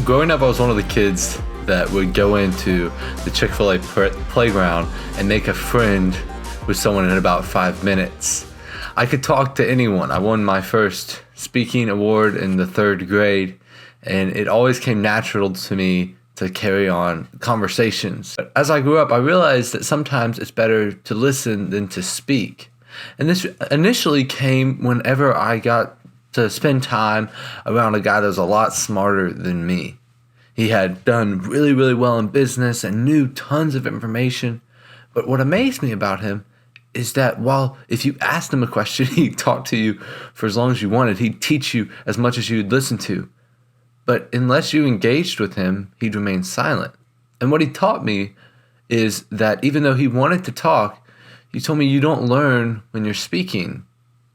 Growing up, I was one of the kids that would go into the Chick-fil-A playground and make a friend with someone in about 5 minutes. I could talk to anyone. I won my first speaking award in the 3rd grade, and it always came natural to me to carry on conversations. But as I grew up, I realized that sometimes it's better to listen than to speak. And this initially came whenever I got to spend time around a guy that was a lot smarter than me. He had done really, really well in business and knew tons of information. But what amazed me about him is that while if you asked him a question, he'd talk to you for as long as you wanted. He'd teach you as much as you'd listen to. But unless you engaged with him, he'd remain silent. And what he taught me is that even though he wanted to talk, he told me you don't learn when you're speaking.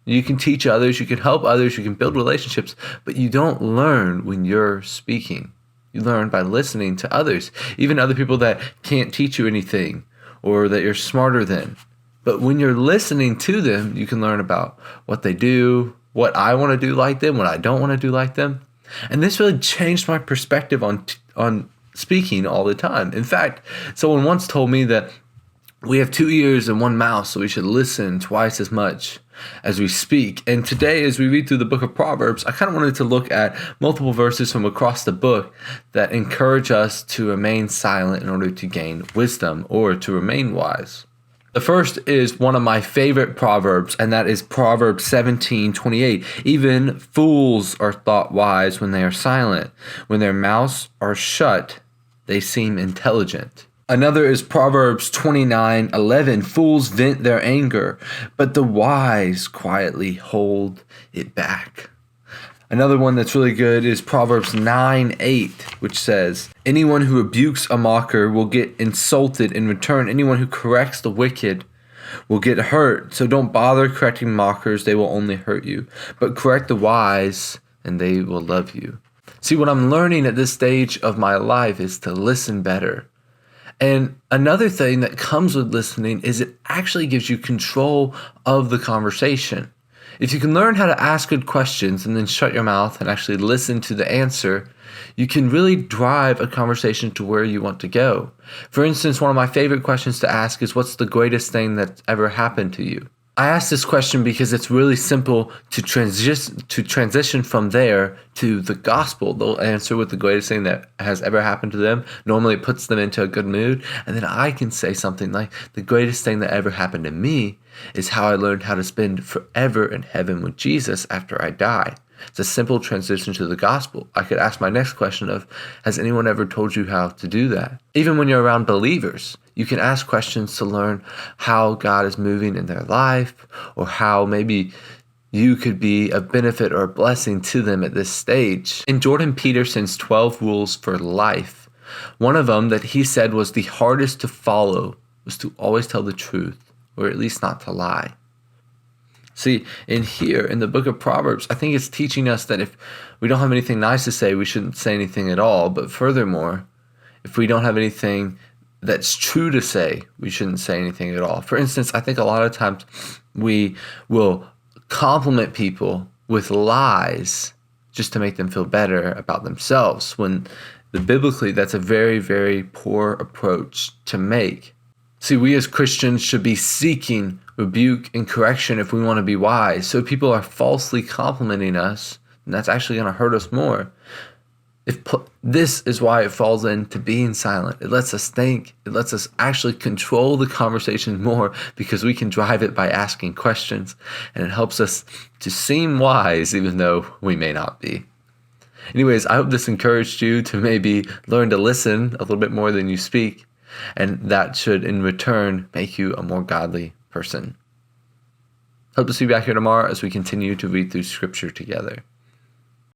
You can teach others, you can help others, you can build relationships, but you don't learn when you're speaking. You learn by listening to others, even other people that can't teach you anything or that you're smarter than. But when you're listening to them, you can learn about what they do, what I want to do like them, what I don't want to do like them. And this really changed my perspective on speaking all the time. In fact, someone once told me that we have 2 ears and 1 mouth, so we should listen twice as much as we speak. And today, as we read through the book of Proverbs, I kind of wanted to look at multiple verses from across the book that encourage us to remain silent in order to gain wisdom or to remain wise. The first is one of my favorite proverbs, and that is Proverbs 17:28. Even fools are thought wise when they are silent. When their mouths are shut, they seem intelligent. Another is Proverbs 29:11. Fools vent their anger, but the wise quietly hold it back. Another one that's really good is Proverbs 9:8, which says, anyone who rebukes a mocker will get insulted in return. Anyone who corrects the wicked will get hurt. So don't bother correcting mockers, they will only hurt you. But correct the wise, and they will love you. See, what I'm learning at this stage of my life is to listen better. And another thing that comes with listening is it actually gives you control of the conversation. If you can learn how to ask good questions and then shut your mouth and actually listen to the answer, you can really drive a conversation to where you want to go. For instance, one of my favorite questions to ask is, what's the greatest thing that's ever happened to you? I ask this question because it's really simple to transition from there to the gospel. They'll answer with the greatest thing that has ever happened to them. Normally it puts them into a good mood. And then I can say something like, the greatest thing that ever happened to me is how I learned how to spend forever in heaven with Jesus after I die. It's a simple transition to the gospel. I could ask my next question of, has anyone ever told you how to do that? Even when you're around believers, you can ask questions to learn how God is moving in their life, or how maybe you could be a benefit or a blessing to them at this stage. In Jordan Peterson's 12 Rules for Life, one of them that he said was the hardest to follow was to always tell the truth, or at least not to lie. See, in here, in the book of Proverbs, I think it's teaching us that if we don't have anything nice to say, we shouldn't say anything at all. But furthermore, if we don't have anything that's true to say, we shouldn't say anything at all. For instance, I think a lot of times we will compliment people with lies just to make them feel better about themselves, when biblically that's a very, very poor approach to make. See, we as Christians should be seeking rebuke and correction if we want to be wise. So if people are falsely complimenting us, and that's actually going to hurt us more. This is why it falls into being silent. It lets us think. It lets us actually control the conversation more, because we can drive it by asking questions, and it helps us to seem wise even though we may not be. Anyways, I hope this encouraged you to maybe learn to listen a little bit more than you speak, and that should in return make you a more godly person. Hope to see you back here tomorrow as we continue to read through Scripture together.